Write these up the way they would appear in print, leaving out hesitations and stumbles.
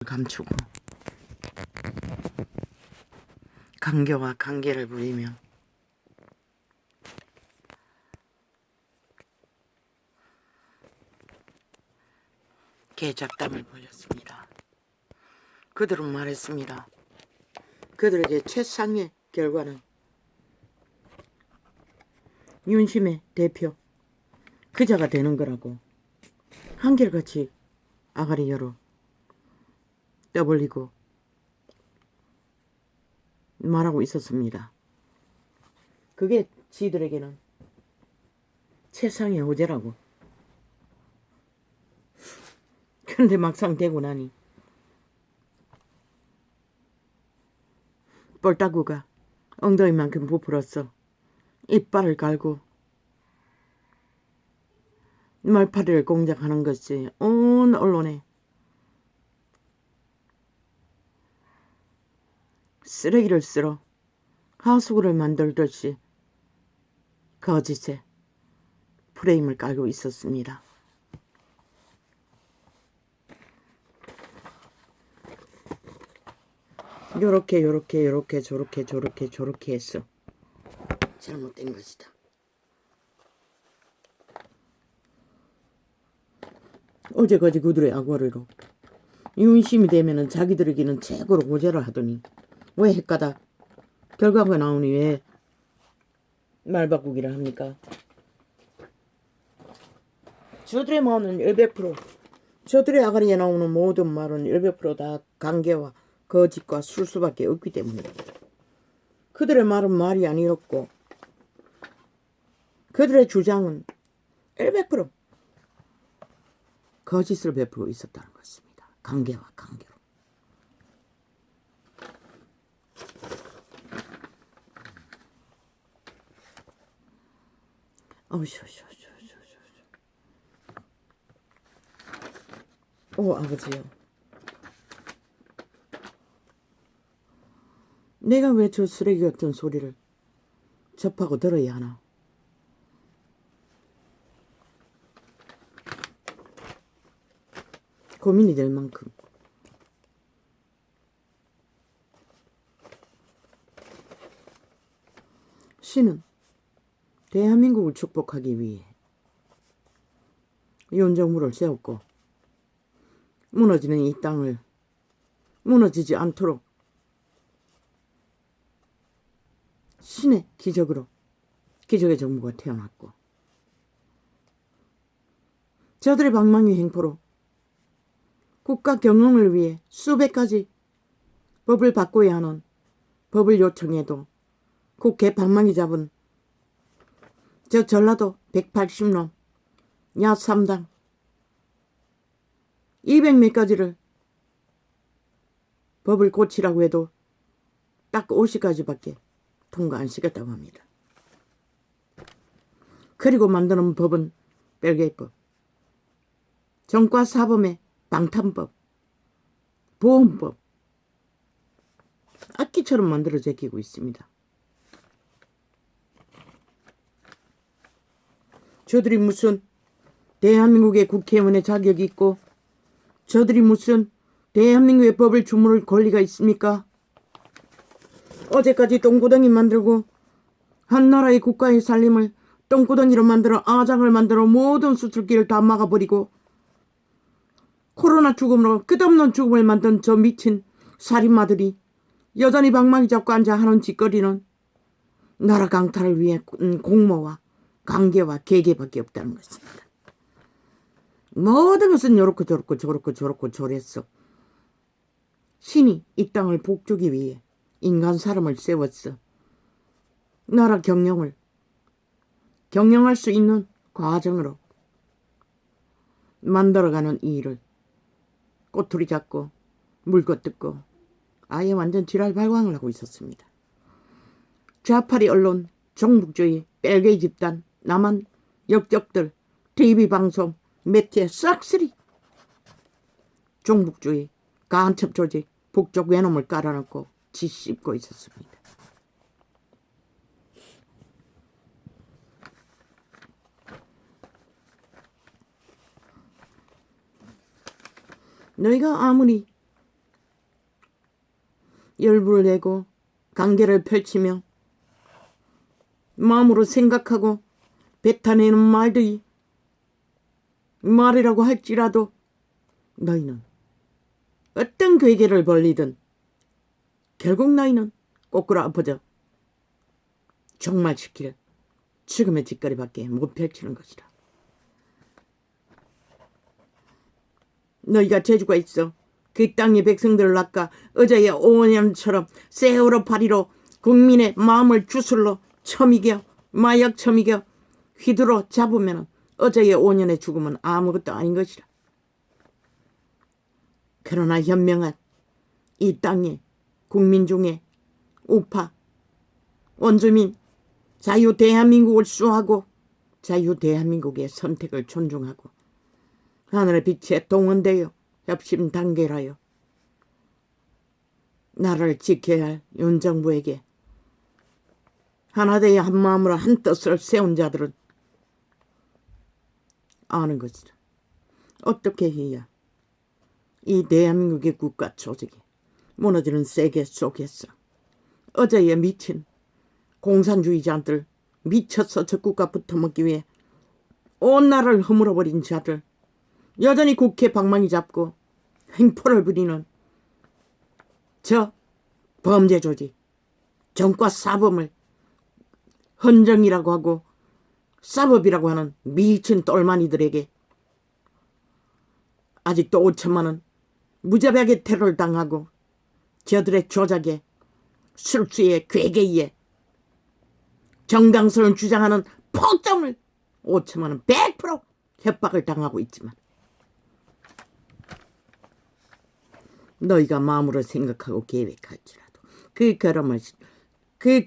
감추고 강교와 관계를 부리며 개작담을 벌였습니다. 그들은 말했습니다. 그들에게 최상의 결과는 윤심의 대표 그자가 되는 거라고 한결같이 아가리 열어 떠벌리고 말하고 있었습니다. 그게 지들에게는 최상의 호재라고. 그런데 막상 되고 나니 뻘따구가 엉덩이만큼 부풀었어 이빨을 갈고 말파리를 공작하는 것이 온 언론에 쓰레기를 쓸어 하수구를 만들듯이 거짓에 프레임을 깔고 있었습니다. 요렇게 저렇게 했어. 잘못된 것이다. 어제까지 그들의 악어리로 윤심이 되면은 자기들에게는 최고로 고재를 하더니 왜 헷가닥 결과가 나오니 왜 말바꾸기를 합니까? 저들의 말은 100% 저들의 아가리에 나오는 모든 말은 100%다 관계와 거짓과 술수밖에 없기 때문입니다. 그들의 말은 말이 아니었고 그들의 주장은 100% 거짓을 베풀고 있었다는 것입니다. 관계와 관계로. 오 아버지요. 내가 왜 저 쓰레기 같은 소리를 접하고 들어야 하나. 고민이 될 만큼 신은 대한민국을 축복하기 위해 윤정무를 세웠고 무너지는 이 땅을 무너지지 않도록 신의 기적으로 기적의 정부가 태어났고 저들의 방망이 행포로 국가 경영을 위해 수백 가지 법을 바꿔야 하는 법을 요청해도 국회 방망이 잡은 저 전라도 180놈 야 3당 200몇 가지를 법을 고치라고 해도 딱 50가지밖에 통과 안 시켰다고 합니다. 그리고 만드는 법은 별개법, 정과사범의 방탄법, 보험법, 악기처럼 만들어 제끼고 있습니다. 저들이 무슨 대한민국의 국회의원의 자격이 있고 저들이 무슨 대한민국의 법을 주무를 권리가 있습니까? 어제까지 똥구덩이 만들고 한 나라의 국가의 살림을 똥구덩이로 만들어 아장을 만들어 모든 수출기를 다 막아버리고 코로나 죽음으로 끝없는 죽음을 만든 저 미친 살인마들이 여전히 방망이 잡고 앉아 하는 짓거리는 나라 강탈을 위해 공모와 관계와 계계밖에 없다는 것입니다. 모든 것은 요렇고 저렇고 저랬어. 신이 이 땅을 복주기 위해 인간 사람을 세웠어. 나라 경영을 경영할 수 있는 과정으로 만들어가는 이 일을 꼬투리 잡고 물고 뜯고 아예 완전 지랄 발광을 하고 있었습니다. 좌파리 언론, 종북주의, 뺄개이 집단, 남한 역적들, TV방송, 매체 싹쓸이 종북주의, 간첩 조직, 북쪽 외놈을 깔아놓고 지 씹고 있었습니다. 너희가 아무리 열불을 내고 강계를 펼치며 마음으로 생각하고 뱉어내는 말들이 말이라고 할지라도 너희는 어떤 괴계를 벌리든 결국 너희는 거꾸로 엎어져 종말시킬 죽음의 짓거리밖에 못 펼치는 것이라. 너희가 재주가 있어 그 땅의 백성들을 낚아 어제의 오년처럼 세월호 파리로 국민의 마음을 주술로 처미겨 마약 처미겨 휘두르 잡으면 어제의 5년의 죽음은 아무것도 아닌 것이라. 그러나 현명한 이 땅의 국민 중에 우파 원주민 자유 대한민국을 수호하고 자유 대한민국의 선택을 존중하고 하늘의 빛에 동원되어 협심 단결하여 나라를 지켜야 할 윤정부에게 하나 되어 한 마음으로 한 뜻을 세운 자들은 아는 것이다. 어떻게 해야 이 대한민국의 국가 조직이 무너지는 세계 속에서 어제에 미친 공산주의자들, 미쳐서 적국가 붙어먹기 위해 온 나라를 허물어버린 자들, 여전히 국회 방망이 잡고 횡포를 부리는 저 범죄 조직, 정과 사범을 헌정이라고 하고 사법이라고 하는 미친 똘마니들에게 아직도 5천만 원 무자비하게 테러를 당하고 저들의 조작에 술수에 괴계에 정당성을 주장하는 폭정을 5천만 원 100% 협박을 당하고 있지만 너희가 마음으로 생각하고 계획할지라도 그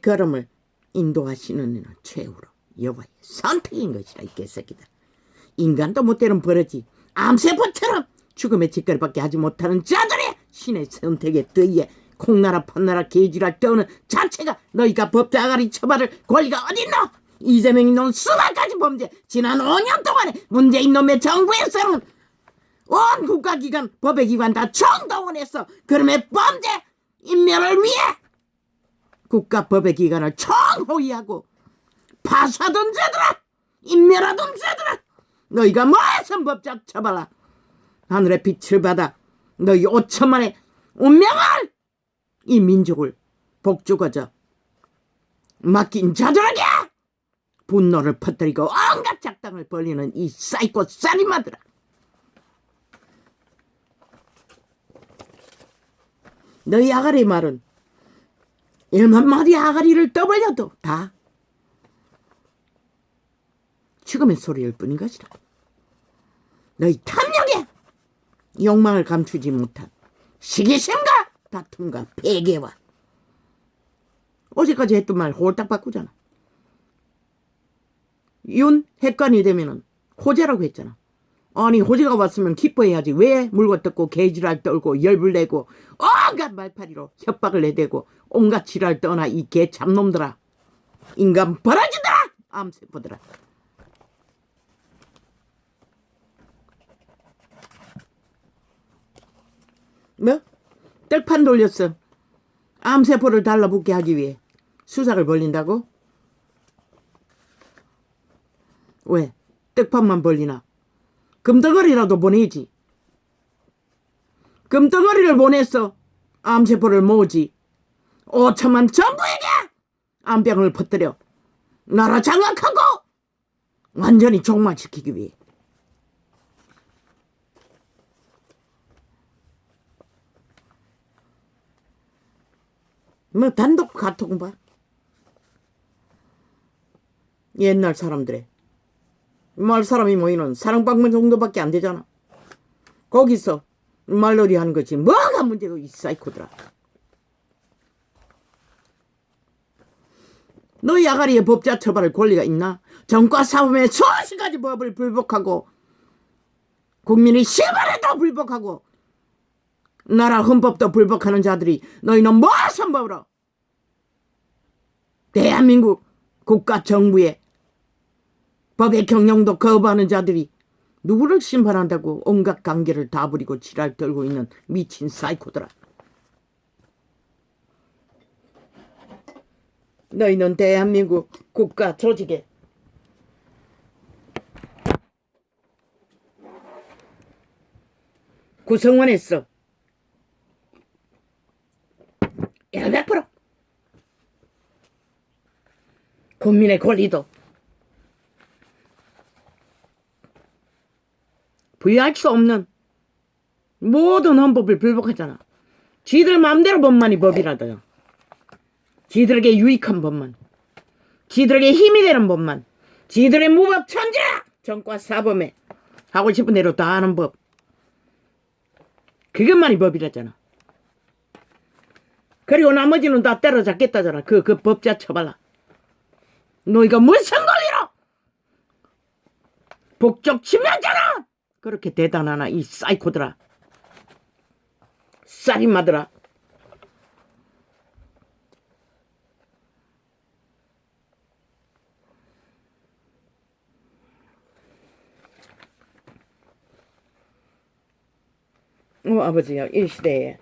걸음을 인도하시는 이는 최후로 여호와의 선택인 것이라. 이 개새끼들. 인간도 못되는 버러지 암세포처럼 죽음의 짓거리밖에 하지 못하는 자들의 신의 선택에 의해 콩나라 펀나라 개지랄 떠오는 자체가 너희가 법대 아가리 처벌을 권리가 어딨노? 이재명이 놓은 수만 가지 범죄 지난 5년 동안에 문재인 놈의 정부에서는 온 국가기관 법의기관 다 총동원해서 그놈의 범죄 인멸을 위해 국가 법의기관을 총호위하고 파수하던 자들아 인멸하던 자들아 너희가 뭐해서 법적 처벌하 하늘의 빛을 받아 너희 5천만의 운명을 이 민족을 복주거저 맡긴 자들에게 분노를 퍼뜨리고 온갖 작당을 벌리는 이 사이코 살인마들아. 너희 아가리 말은 1만 마디 아가리를 떠벌려도 다 죽음의 소리일 뿐인 것이라. 너희 탐욕에 욕망을 감추지 못한 시기심과 다툼과 배개와 어제까지 했던 말 홀딱 바꾸잖아. 윤 핵관이 되면은 호재라고 했잖아. 아니 호재가 왔으면 기뻐해야지. 왜 물고 뜯고 개지랄 떨고 열불 내고 온갖 말파리로 협박을 내대고 온갖 지랄 떠나 이 개 잡놈들아. 인간 버러지들아. 암세포들아. 뭐? 떡판 돌렸어. 암세포를 달라붙게 하기 위해 수작을 벌린다고? 왜? 떡판만 벌리나? 금덩어리라도 보내지. 금덩어리를 보냈어. 암세포를 모으지. 5천만 정부에게 암병을 퍼뜨려 나라 장악하고 완전히 종말시키기 위해. 뭐 단독 카톡 봐. 옛날 사람들의 말 사람이 모이는 사랑방문 정도밖에 안 되잖아. 거기서 말놀이 하는 거지 뭐가 문제고 이 사이코들아. 너희 아가리의 법자 처벌할 권리가 있나? 정과 사범의 수십 가지 법을 불복하고 국민의 시발에도 불복하고 나라 헌법도 불복하는 자들이 너희는 무슨 법으로 대한민국 국가 정부의 법의 경영도 거부하는 자들이 누구를 심판한다고 온갖 관계를 다 부리고 지랄 떨고 있는 미친 사이코들아. 너희는 대한민국 국가 조직에 구성원에서 100% 국민의 권리도 부여할 수 없는 모든 헌법을 불복하잖아. 지들 마음대로 법만이 법이라더요. 지들에게 유익한 법만, 지들에게 힘이 되는 법만, 지들의 무법 천지라 정과 사범에 하고 싶은 대로 다 하는 법, 그것만이 법이라잖아. 그리고 나머지는 다 때려잡겠다잖아. 그 법자 쳐발라. 너희가 무슨 권리로 북쪽 침략자라 그렇게 대단하나 이 사이코들아, 살인마들아. 아버지야, 이 시대에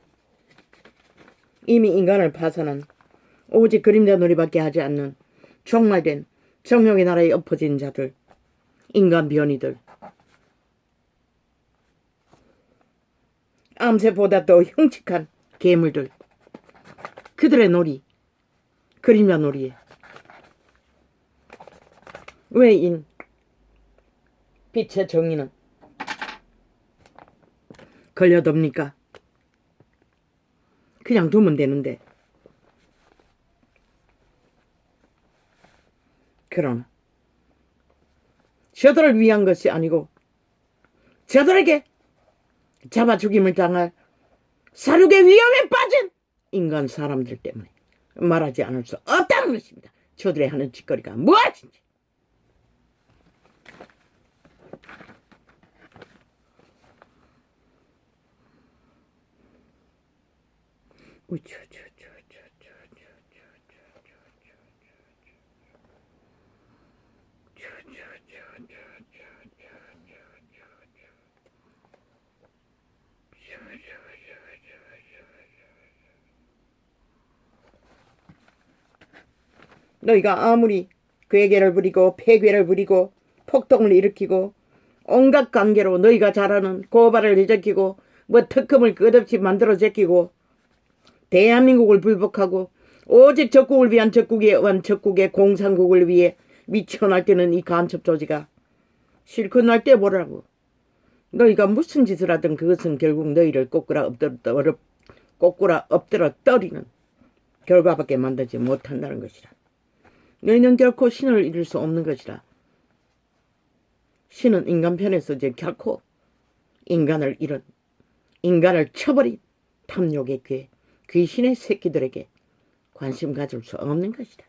이미 인간을 파서는 오직 그림자 놀이밖에 하지 않는 종말된 정욕의 나라에 엎어진 자들, 인간 변이들, 암새보다 더 흉측한 괴물들, 그들의 놀이, 그림자 놀이에 왜인 빛의 정의는 걸려듭니까? 그냥 두면 되는데. 그러나 저들을 위한 것이 아니고 저들에게 잡아 죽임을 당할 사륙의 위험에 빠진 인간 사람들 때문에 말하지 않을 수 없다는 것입니다. 저들의 하는 짓거리가 무엇인지. 너희가 아무리 괴계를 부리고 폐괴를 부리고 폭동을 일으키고 온갖 관계로 너희가 잘하는 고발을 일으키고 뭐 특검을 끝없이 만들어 제끼고 대한민국을 불복하고 오직 적국을 위한 적국의 공산국을 위해 미쳐날 때는 이 간첩 조지가 실컷 날 때 보라고. 너희가 무슨 짓을 하든 그것은 결국 너희를 꼬꾸라 엎드려 떨이는 결과밖에 만들지 못한다는 것이라. 너희는 결코 신을 이룰 수 없는 것이라. 신은 인간 편에서 이제 결코 인간을 잃은, 인간을 쳐버린 탐욕의 귀신의 새끼들에게 관심 가질 수 없는 것이다.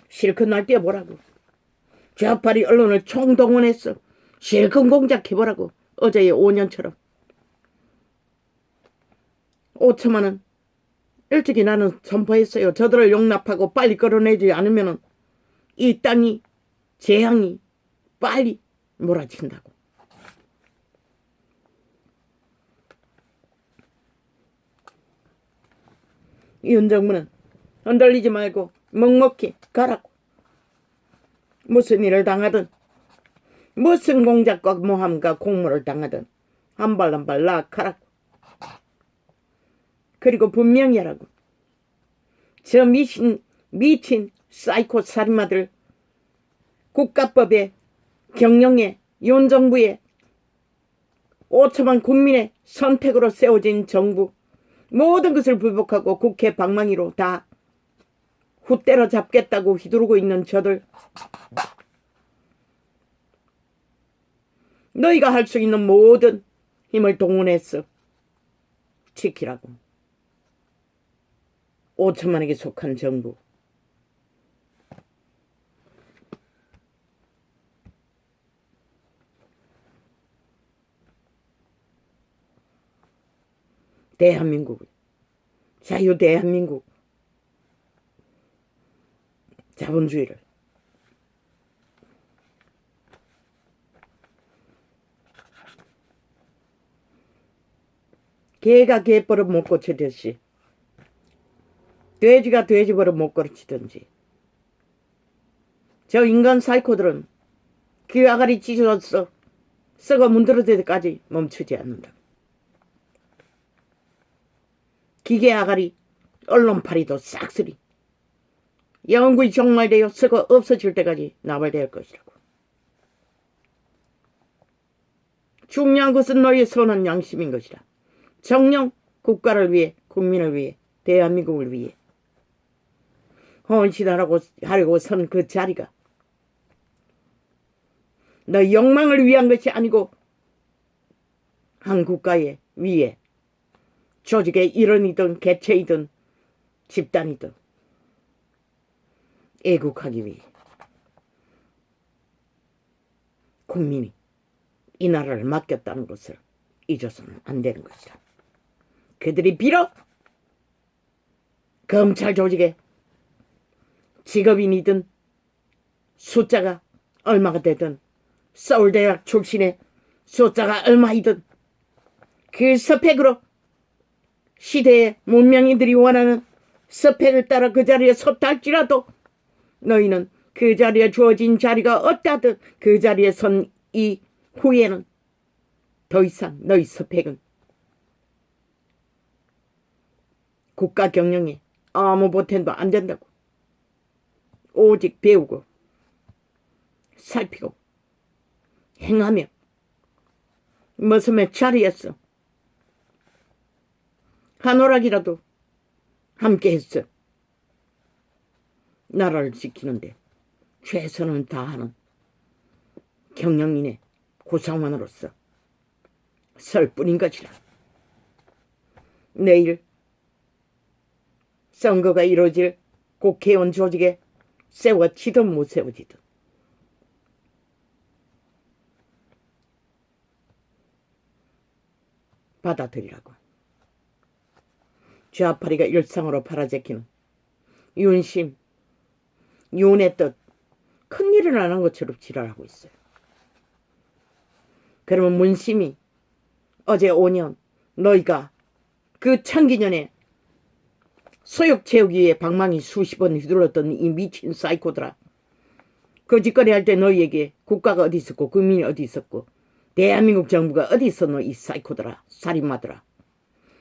실컷 날뛰어보라고. 좌파리 언론을 총동원해서 실컷 공작해보라고. 어제의 5년처럼. 5천만 원 일찍이 나는 선포했어요. 저들을 용납하고 빨리 끌어내지 않으면 이 땅이 재앙이 빨리 몰아친다고. 윤 정부는 흔들리지 말고 묵묵히 가라고. 무슨 일을 당하든 무슨 공작과 모함과 공모를 당하든 한 발 한 발 나아가라고. 그리고 분명히 하라고. 저 미친 사이코 살인마들 국가법에 경영에 윤 정부의 5천만 국민의 선택으로 세워진 정부 모든 것을 불복하고 국회 방망이로 다 훗대로 잡겠다고 휘두르고 있는 저들, 너희가 할 수 있는 모든 힘을 동원해서 지키라고. 5천만에게 속한 정부, 대한민국, 자유 대한민국, 자본주의를 개가 개버릇 못 고치듯이 돼지가 돼지 버릇 못 가르치든지 저 인간 사이코들은 그 아가리 찢어서 썩어 문드러질 때까지 멈추지 않는다. 기계 아가리 언론파리도 싹쓸이 영구히 종말되어 썩어 없어질 때까지 나발될 것이라고. 중요한 것은 너희의 선한 양심인 것이라. 정녕 국가를 위해 국민을 위해 대한민국을 위해 헌신하려고 선 그 자리가 너 욕망을 위한 것이 아니고 한 국가의 위에 조직의 일원이든 개체이든 집단이든 애국하기 위해 국민이 이 나라를 맡겼다는 것을 잊어서는 안 되는 것이다. 그들이 비록 검찰 조직의 직업인이든 숫자가 얼마가 되든 서울대학 출신의 숫자가 얼마이든 그 스펙으로 시대의 문명인들이 원하는 스펙을 따라 그 자리에 섰다 할지라도 너희는 그 자리에 주어진 자리가 어떠하든 그 자리에 선 이후에는 더 이상 너희 스펙은 국가 경영에 아무 보탬도 안 된다고. 오직 배우고 살피고 행하며 머슴의 자리에서 한 오락이라도 함께 했어. 나라를 지키는데 최선을 다하는 경영인의 구상원으로서 설 뿐인 것이라. 내일 선거가 이루어질 국회의원 조직에 세워지든 못 세워지든 받아들이라고. 좌파리가 일상으로 팔아제키는 윤심, 윤의 뜻, 큰일을 안 한 것처럼 지랄하고 있어요. 그러면 문심이 어제 5년 너희가 그 천기년에 소욕채우기 위해 방망이 수십 번 휘둘렀던 이 미친 사이코들아. 그 짓거리 할 때 너희에게 국가가 어디 있었고 국민이 어디 있었고 대한민국 정부가 어디 있었노. 이 사이코들아, 살인마들아.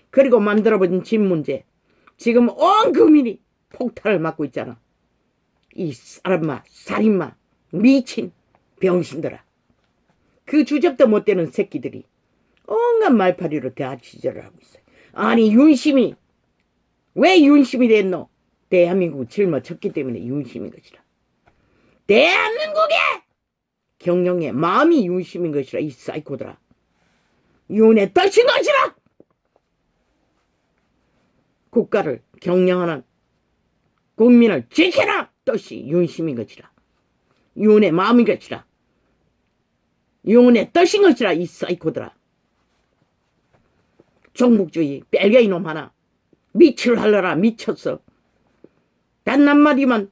그리고 만들어버린 집 문제. 지금 온 국민이 폭탄을 맞고 있잖아. 이 사람마, 살인마, 미친 병신들아. 그 주접도 못 되는 새끼들이 온갖 말파리로 대하치절을 하고 있어요. 아니 윤심이 왜 윤심이 됐노? 대한민국을 짊어졌기 때문에 윤심인 것이라. 대한민국의 경영의 마음이 윤심인 것이라. 이 사이코들아. 윤의 뜻인 것이라. 국가를 경영하는 국민을 지키라 뜻이 윤심인 것이라. 윤의 마음인 것이라. 윤의 뜻인 것이라. 이 사이코들아. 종북주의 뺄개 이놈 하나 미칠 할려라 미쳤어. 단 한마디만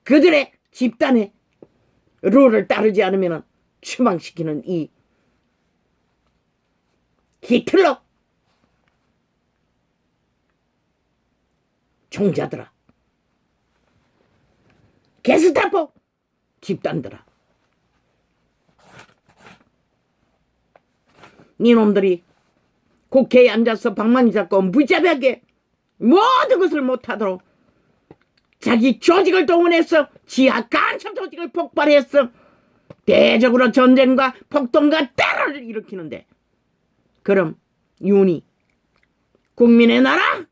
그들의 집단의 룰을 따르지 않으면 추방시키는 이 히틀러 종자들아. 게스타포 집단들아. 니놈들이 국회에 앉아서 방망이 잡고 무자비하게 모든 것을 못하도록 자기 조직을 동원해서 지하 간첩 조직을 폭발해서 대적으로 전쟁과 폭동과 테러를 일으키는데, 그럼 윤이 국민의 나라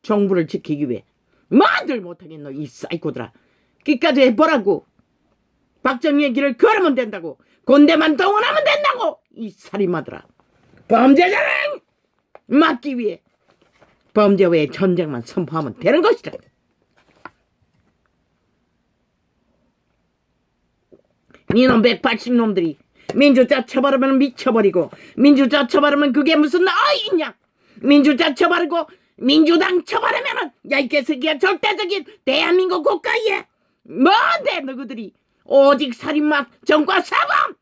정부를 지키기 위해 뭐들 못하겠노. 이 사이코들아. 끝까지 해보라고. 박정희의 길을 걸으면 된다고. 군대만 동원하면 된다고. 이 살인마들아. 범죄자를 막기 위해 범죄 외에 전쟁만 선포하면 되는 것이다. 니놈 180놈들이 민주자 처벌하면 미쳐버리고, 민주자 처벌하면 그게 무슨 어이냐. 민주자 처벌하고 민주당 처벌하면은 야 이 개새끼야 절대적인 대한민국 국가에 뭔데 너희들이 오직 살인마 정과 사범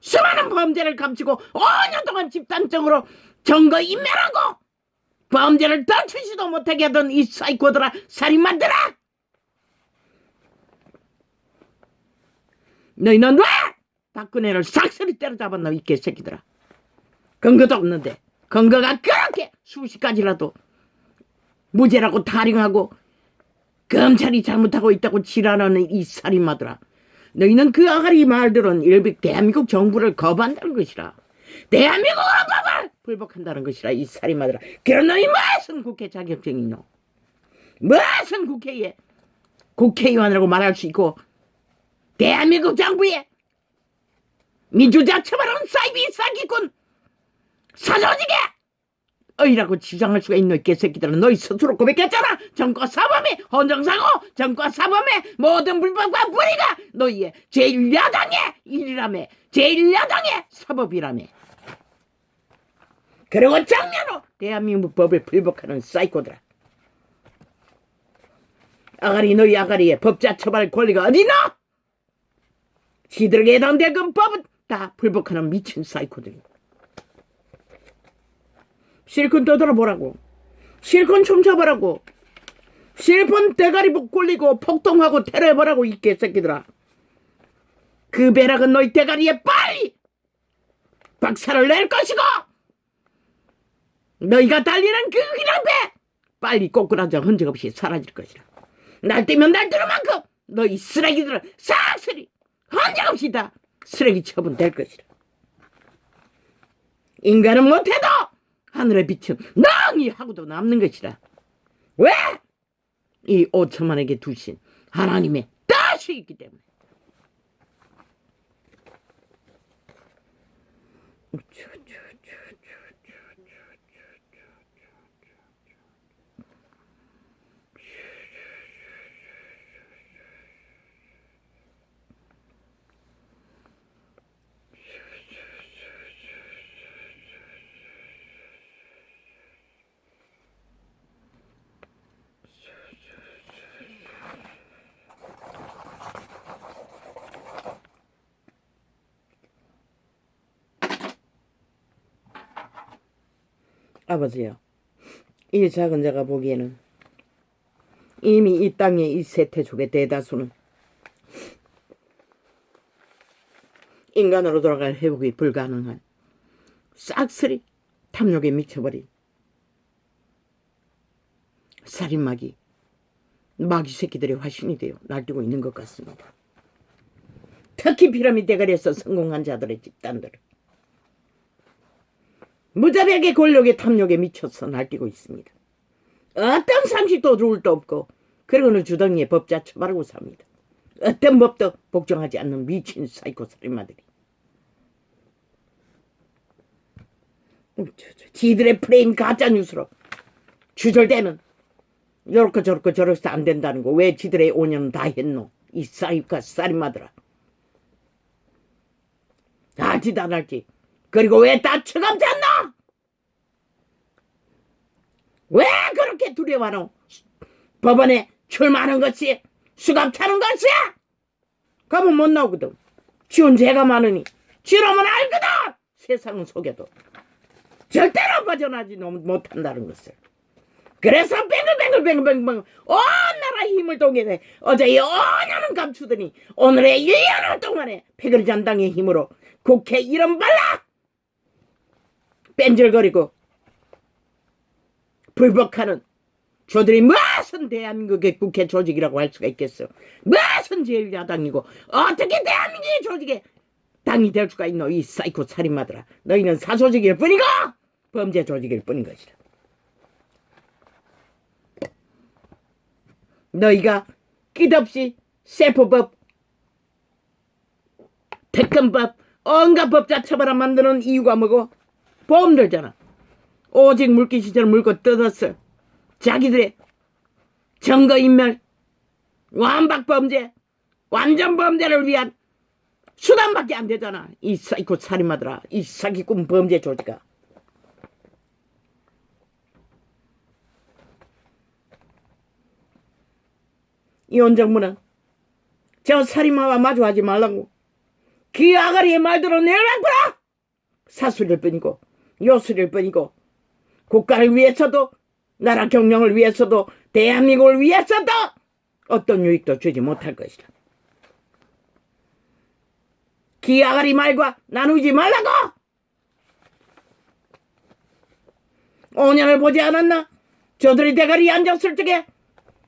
수많은 범죄를 감추고 5년 동안 집단적으로 증거 인멸하고 범죄를 덮치지도 못하게 하던 이 사이코들아, 살인마들아! 너희는 왜 박근혜를 싹쓸이 때려잡았나, 이 개새끼들아. 근거도 없는데 근거가 그렇게 수십 가지라도 무죄라고 타령하고 검찰이 잘못하고 있다고 지랄하는 이 살인마들아, 너희는 그 아가리 말들은 일부 대한민국 정부를 거부한다는 것이라, 대한민국 헌법을 불복한다는 것이라. 이 살인마들아, 그런 너희 무슨 국회 자격증이 있노? 무슨 국회에 국회의원이라고 말할 수 있고 대한민국 정부에 민주자 처벌하는 사이비 사기꾼 사조직에 어이라고 주장할 수가 있노? 이 개새끼들은 너희 스스로 고백했잖아. 정권사범의 헌정사고 정권사범의 모든 불법과 불의가 너희의 제1야당의 일이라며, 제1야당의 사법이라며. 그리고 정면으로 대한민국 법을 불복하는 사이코들아, 아가리, 너희 아가리의 법자 처벌 권리가 어디노? 지들에게 해당될 그 법은 다 불복하는 미친 사이코들이. 실컷 떠들어보라고, 실컷 춤춰보라고, 실컷 대가리 복 굴리고 폭동하고 테러해보라고, 이 개새끼들아. 그 배락은 너희 대가리에 빨리 박살을 낼 것이고, 너희가 달리는 그 휘랑 배 빨리 꼬꾸라져 흔적 없이 사라질 것이라. 날뛰면 날뛰는 만큼 너희 쓰레기들은 싹쓸이 흔적 없이 다 쓰레기 처분될 것이라. 인간은 못해도 하늘에 빛은 낭이 하고도 남는 것이라. 왜? 이 5천만에게 두신 하나님의 뜻이 있기 때문에. 아버지요, 이 작은 자가 보기에는 이미 이 땅의 이 세태족의 대다수는 인간으로 돌아갈 회복이 불가능한 싹쓸이 탐욕에 미쳐버린 살인마귀, 마귀 새끼들의 화신이 되어 날뛰고 있는 것 같습니다. 특히 피라미드 대가리에서 성공한 자들의 집단들, 무자비하게 권력의 탐욕에 미쳐서 날뛰고 있습니다. 어떤 상식도 룰도 없고, 그리고는 주둥이에 법자 처벌하고 삽니다. 어떤 법도 복종하지 않는 미친 사이코 살인마들이. 지들의 프레임 가짜뉴스로 주절되는 요렇게 저렇게 저렇게 안 된다는 거 왜 지들의 5년은 다 했노? 이 사이코 살인마들아. 알지도 안 알지. 그리고 왜 다 처감지 않나? 왜 그렇게 두려워하노? 법원에 출마하는 것이, 수갑 차는 것이? 가면 못 나오거든. 지운 죄가 많으니 지놈은 알거든. 세상은 속여도 절대로 벗어나지 못한다는 것을. 그래서 뱅글뱅글 온 나라의 힘을 동원해 어제의 5년은 감추더니 오늘의 1년을 동안에 패거리잔당의 힘으로 국회 이름 발라 뺀질거리고 불복하는 저들이 무슨 대한민국의 국회 조직이라고 할 수가 있겠어? 무슨 제1야당이고 어떻게 대한민국의 조직에 당이 될 수가 있노? 이 사이코 살인마들아. 너희는 사조직일 뿐이고 범죄 조직일 뿐인 것이라. 너희가 끝없이 세포법, 특검법, 온갖 법자 처벌을 만드는 이유가 뭐고? 보험 들잖아. 오직 물귀신처럼 물고 뜯었어. 자기들의 증거인멸, 완박범죄, 완전범죄를 위한 수단밖에 안 되잖아. 이 사이코 살인마들아. 이 사기꾼 범죄 조직아. 이혼 정부는 저 살인마와 마주하지 말라고 그 아가리의 말대로 내려놔라. 사술일 뿐이고 요술일 뿐이고 국가를 위해서도 나라 경영을 위해서도 대한민국을 위해서도 어떤 유익도 주지 못할 것이다. 기아가리 말과 나누지 말라고! 5년을 보지 않았나? 저들이 대가리에 앉았을 적에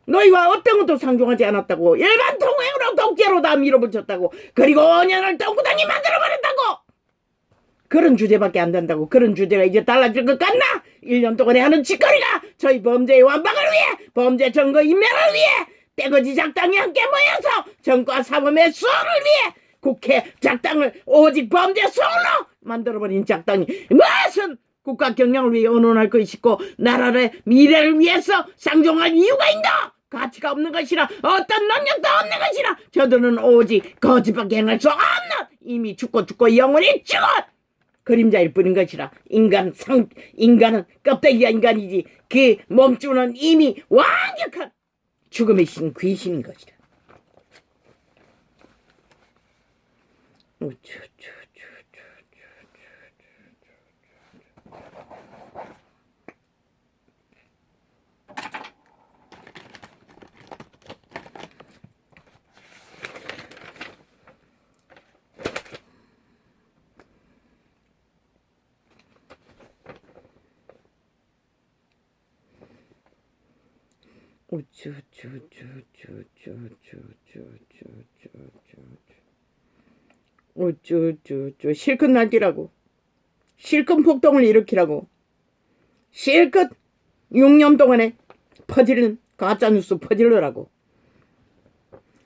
너희와 어떤 것도 상종하지 않았다고. 일반 통행으로 독재로 다 밀어붙였다고. 그리고 5년을 똥구덩이 만들어버렸다고. 그런 주제밖에 안 된다고. 그런 주제가 이제 달라질 것 같나? 1년 동안에 하는 짓거리가 저희 범죄의 완박을 위해, 범죄 증거 인멸을 위해, 떼거지 작당이 함께 모여서 정과 사범의 수호를 위해 국회 작당을 오직 범죄 수호로 만들어버린 작당이 무슨 국가 경영을 위해 언론할 것이 있고 나라의 미래를 위해서 상종할 이유가 있나? 가치가 없는 것이라 어떤 능력도 없는 것이라 저들은 오직 거짓밖에 행할 수 없는 이미 죽고 영원히 죽은 그림자일 뿐인 것이라. 인간은 껍데기가 인간이지 그 몸주는 이미 완벽한 죽음의 신 귀신인 것이라. 실컷 날뛰라고, 실컷 폭동을 일으키라고, 실컷 6년 동안에 퍼지는 가짜뉴스 퍼질러라고.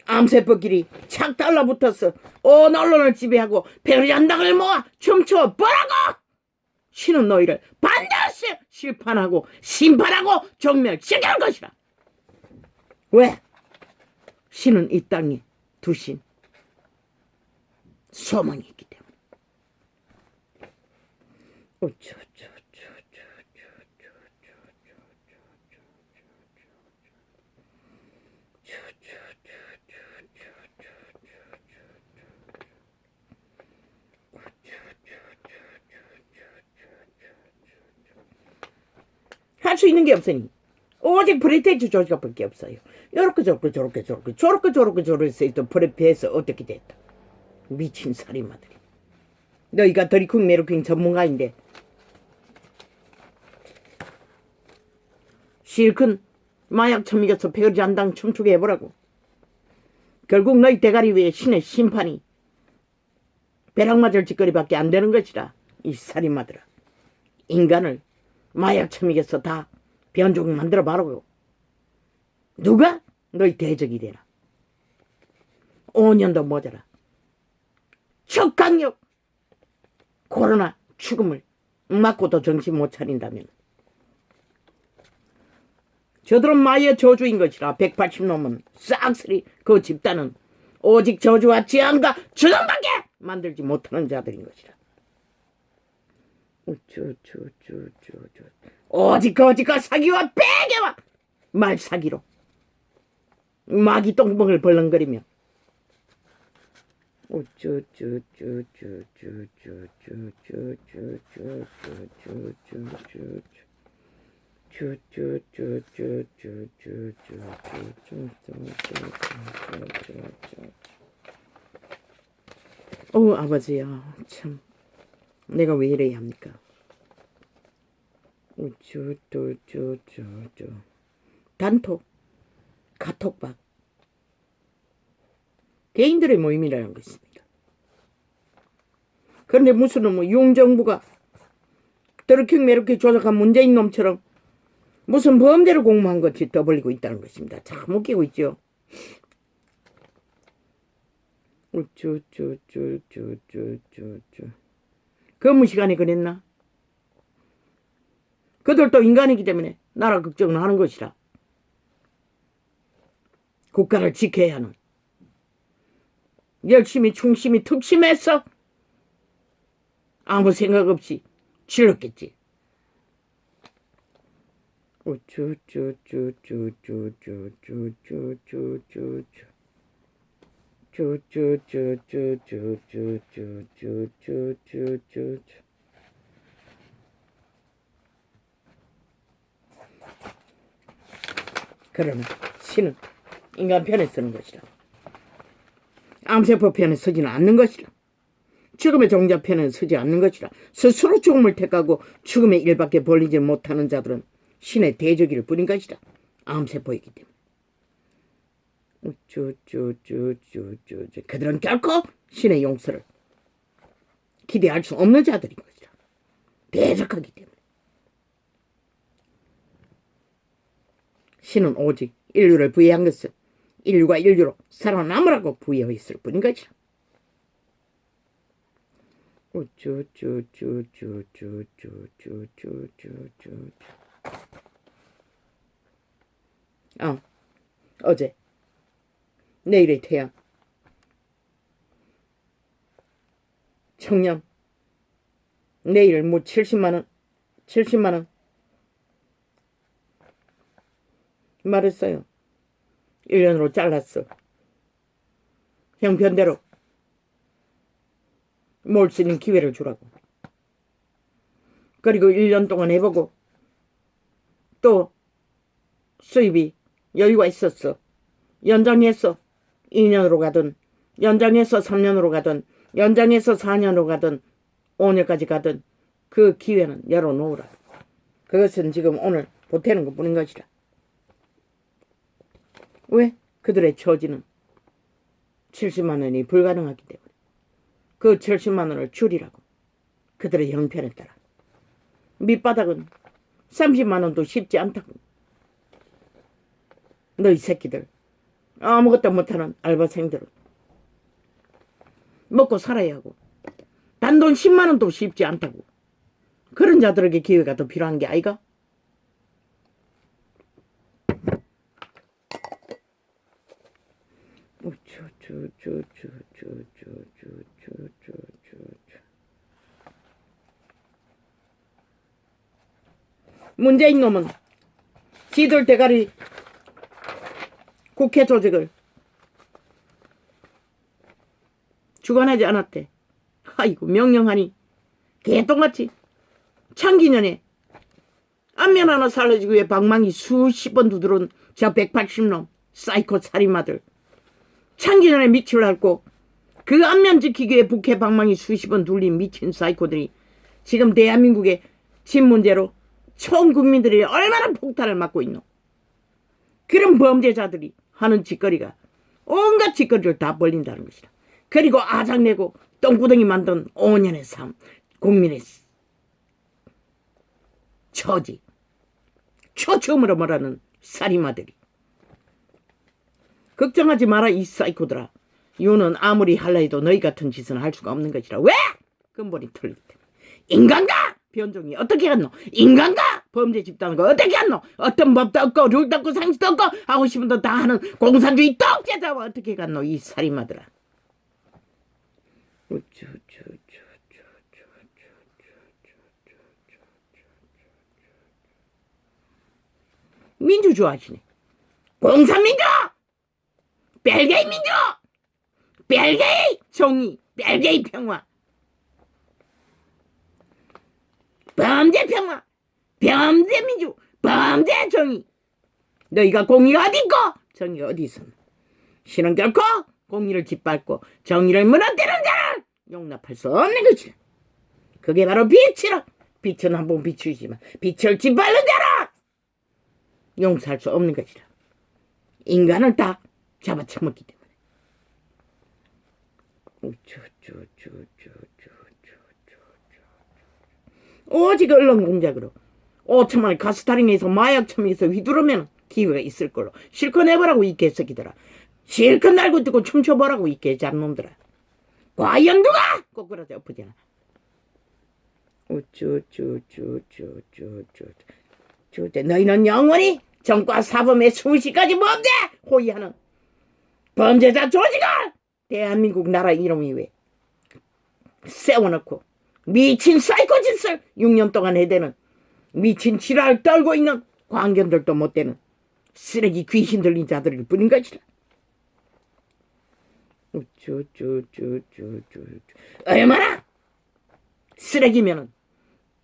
암세포끼리 착 달라붙어서 온 언론을 지배하고 배려한당을 모아 춤춰 보라고. 신은 너희를 반드시 심판하고 종멸시킬 것이라. 왜? 신은 이 땅에 두신 소망이 있기 때문에. 할 수 있는 게 없으니 오직 프리테이지 조직밖에 없어요. 요렇게 저렇게 해서 프레피해서 어떻게 됐다. 미친 살인마들이. 너희가 드리쿵 메루킹 전문가인데 실컷 마약 처먹여서 배우지 안당 춤추게 해보라고. 결국 너희 대가리 위에 신의 심판이 벼락 맞을 짓거리밖에 안 되는 것이라. 이 살인마들아. 인간을 마약 처먹여서 다 변종 만들어 봐라고. 누가 너희 대적이 되나? 5년도 모자라. 적강력 코로나 죽음을 맞고도 정신 못 차린다면 저들은 마의 저주인 것이라. 180놈은 싹쓸이 그 집단은 오직 저주와 재앙과 죽음밖에 만들지 못하는 자들인 것이라. 오직 거짓과 사기와 배개와 말사기로 마귀 똥봉을 벌렁거리며 아버지야, 참 내가 왜 이래야 합니까? 단톡, 카톡박 개인들의 모임이라는 것입니다. 그런데 무슨 용정부가 드러킹 메르킹 조작한 문재인 놈처럼 무슨 범죄를 공모한 것이 떠벌리고 있다는 것입니다. 참 웃기고 있죠. 근무 시간에 그랬나? 그들도 인간이기 때문에 나라 걱정을 하는 것이라. 국가를 지켜야 하는. 열심히 충심히 특심해서 아무 생각 없이 질렀겠지. 그러나 신은 인간 편에 서는 것이라. 암세포 편에 서지는 않는 것이라. 죽음의 종자 편에 서지 않는 것이라. 스스로 죽음을 택하고 죽음의 일밖에 벌리지 못하는 자들은 신의 대적일 뿐인 것이라. 암세포이기 때문에. 그들은 결코 신의 용서를 기대할 수 없는 자들인 것이라. 대적하기 때문에. 신은 오직 인류를 부여한 것은 인류가 인류로 살아남으라고 부여했을 뿐인 것이라. 어제 내일의 태양 청년 내일 뭐 70만원 말했어요. 1년으로 잘랐어. 형편대로 몰 수 있는 기회를 주라고. 그리고 1년 동안 해보고 또 수입이 여유가 있었어. 연장해서 2년으로 가든 연장해서 3년으로 가든 연장해서 4년으로 가든 5년까지 가든 그 기회는 열어놓으라. 그것은 지금 오늘 보태는 것뿐인 것이라. 왜? 그들의 처지는 70만 원이 불가능하기 때문에 그 70만 원을 줄이라고. 그들의 형편에 따라. 밑바닥은 30만 원도 쉽지 않다고. 너희 새끼들 아무것도 못하는 알바생들은 먹고 살아야 하고 단돈 10만 원도 쉽지 않다고. 그런 자들에게 기회가 더 필요한 게 아이가? 문재인 놈은 지들 대가리 국회 조직을 주관하지 않았대. 아이고 명령하니 개똥같이 창기년에 안면 하나 살려주기 위해 방망이 수십 번 두드러운 저 180놈 사이코 살인마들. 창기년에 미치려 할고 그 안면 지키기 위해 북해 방망이 수십 번 둘린 미친 사이코들이 지금 대한민국의 집 문제로 총 국민들이 얼마나 폭탄을 맞고 있노. 그런 범죄자들이 하는 짓거리가 온갖 짓거리를 다 벌린다는 것이다. 그리고 아작내고 똥구덩이 만든 5년의 삶, 국민의 처지, 초처음으로 말하는 살인마들이. 걱정하지 마라 이 사이코들아. 유는 아무리 할라 해도 너희 같은 짓은 할 수가 없는 것이라. 왜? 근본이 틀리기 때문에. 인간가? 변종이 어떻게 갔노? 인간가? 범죄 집단과 어떻게 갔노? 어떤 법도 없고 룰도 없고 상식도 없고 하고 싶은 거 다 하는 공산주의 떡제자와 어떻게 갔노? 이 살인마들아. 민주 좋아하시네. 공산민주! 벨게이 민주! 벨게이 정의! 벨게이 평화! 범죄 평화! 범죄 민주! 범죄 정의! 너희가 공의가 어디 있고 정의가 어디 있어? 신은 결코 공의를 짓밟고 정의를 무너뜨리는 자를 용납할 수 없는 것이다. 그게 바로 빛이라. 빛은 한번 비추지만 빛을 짓밟는 자라 용서할 수 없는 것이라. 인간을 다 잡아쳐먹기 때문에. 오직 언론 공작으로 5천만을 가스타링해서 마약 첨에서 휘두르면 기회가 있을 걸로. 실컷 내보라고 이 개새끼들아. 실컷 날고 뜨고 춤춰보라고 이 개잡놈들아. 과연 누가 꼬꾸라져 엎어지나. 너희는 영원히 정과 사범의 수시까지 범죄 호위하는 범죄자 조직을 대한민국 나라 이름 위에 세워놓고 미친 사이코 짓을 6년 동안 해대는 미친 지랄 떨고 있는 광견들도 못되는 쓰레기 귀신 들린 자들일 뿐인 것이라. 얼마나 쓰레기면은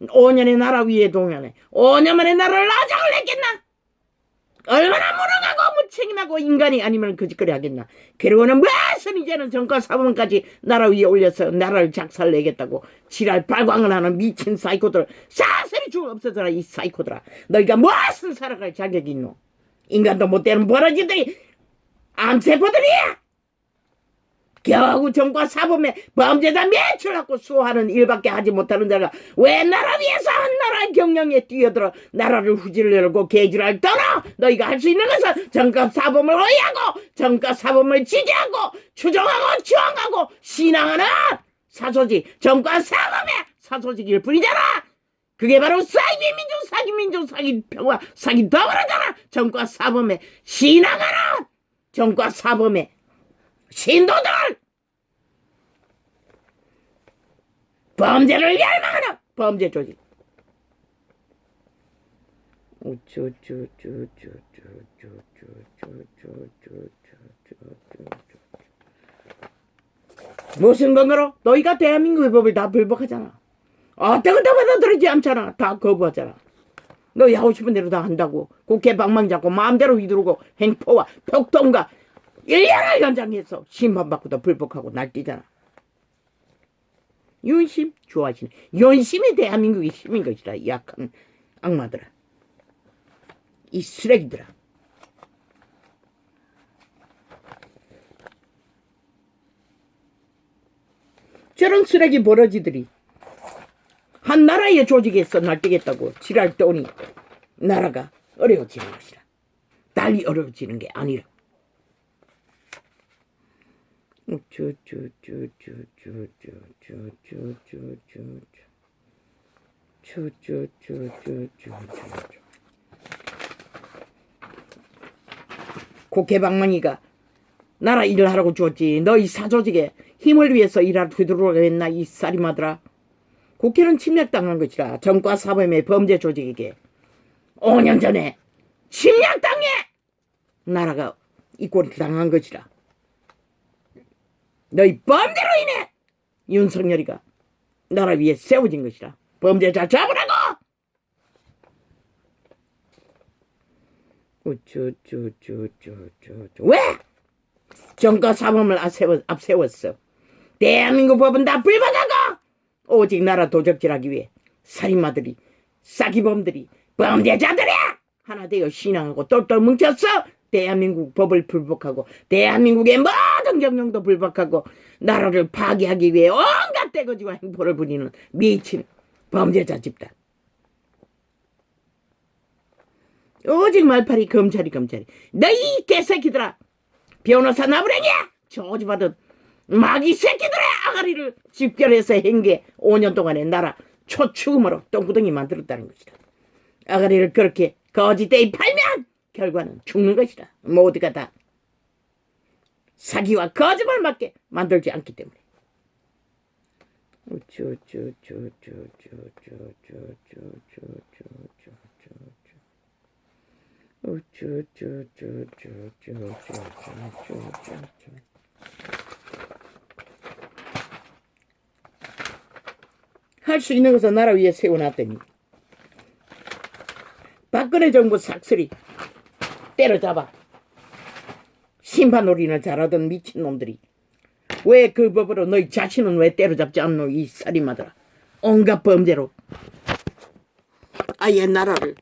5년의 나라 위에 동안에 5년 만에 나라를 아작을 냈겠나? 얼마나 무능하고 무책임하고 인간이 아니면 거짓거리 하겠나. 그러고는 무슨 이제는 정가사범까지 나라 위에 올려서 나라를 작살내겠다고 지랄 발광을 하는 미친 사이코들. 사슬이 죽어 없어져라 이 사이코들아. 너희가 무슨 살아갈 자격이 있노. 인간도 못되는 버러지들이 암세포들이야. 겨우 정과사범에 범죄자 매출하고 수호하는 일밖에 하지 못하는 자가 왜 나라 위에서 한 나라의 경영에 뛰어들어 나라를 후질려고 개지랄 떠나. 너희가 할 수 있는 것은 정과사범을 호위하고 정과사범을 지지하고 추종하고 추앙하고 신앙하는 사소지 정과사범의 사소지기일 뿐이잖아. 그게 바로 사기민족 사기평화 사기 더불어잖아. 정과사범에 신앙하는 정과사범의 신도들, 범죄를 열망하는 범죄 조직. 무슨 근거로? 너희가 대한민국의 법을 다 불복하잖아. 어떤 것도 받아들이지 않잖아. 다 거부하잖아. 너희 하고 싶은 대로 다 한다고. 국회 방망이 잡고 마음대로 휘두르고 횡포와 폭동과 1년을 연장해서 심판받고도 불복하고 날뛰잖아. 윤심 좋아하시네. 윤심이 대한민국의 힘인 것이다. 이 약한 악마들아. 이 쓰레기들아. 저런 쓰레기 버러지들이 한 나라의 조직에서 날뛰겠다고 지랄 떠오니 나라가 어려워지는 것이라. 달리 어려워지는 게 아니라. 국회 방망이가 나라 일을 하라고 줬지. 너희 사조직에 힘을 위해서 일하러 되도록 했나 이 쌀이마들아. 국회는 침략당한 것이라. 정과사범의 범죄 조직에게 5년 전에 침략당해 나라가 이 꼴을 당한 것이라. 너희 범죄로 인해 윤석열이가 나라 위에 세워진 것이라. 범죄자 잡으라고. 왜? 정가사범을 앞세웠어. 대한민국 법은 다 불법하고 오직 나라 도적질하기 위해 살인마들이 사기범들이 범죄자들이야 하나 되어 신앙하고 똘똘 뭉쳤어. 대한민국 법을 불복하고 대한민국의 모든 경영도 불복하고 나라를 파괴하기 위해 온갖 떼거지와 행포를 부리는 미친 범죄자 집단. 오직 말팔이 검찰이. 너희 개새끼들아. 변호사 나부랭이야. 저주받은 마귀 새끼들의 아가리를 집결해서 행게 5년 동안에 나라 초축음으로 똥구덩이 만들었다는 것이다. 아가리를 그렇게 거짓되이 팔면 결과는 죽는 것이다. 모두가 다 사기와 거짓말밖에 만들지 않기 때문에. 할 수 있는 것은 나라 위에 세워놨더니 박근혜 정부 삭슬이 때려잡아 심판놀이를 잘하던 미친놈들이 왜 그 법으로 너희 자신은 왜 때려잡지 않노 이 살인마들아. 온갖 범죄로 아예 나라를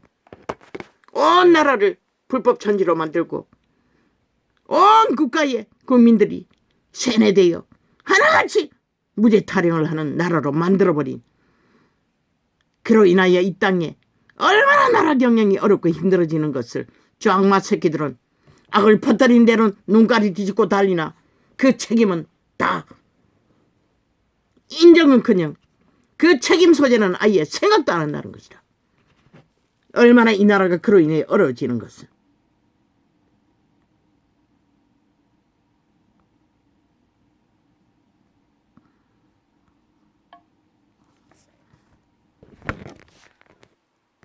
온 나라를 불법천지로 만들고 온 국가의 국민들이 세뇌되어 하나같이 무죄 타령을 하는 나라로 만들어버린. 그로 인하여 이 땅에 얼마나 나라 경영이 어렵고 힘들어지는 것을 저 악마 새끼들은 악을 퍼뜨린 대로 눈깔이 뒤집고 달리나 그 책임은 다 인정은커녕 그 책임 소재는 아예 생각도 안 한다는 것이다. 얼마나 이 나라가 그로 인해 어려워지는 것을.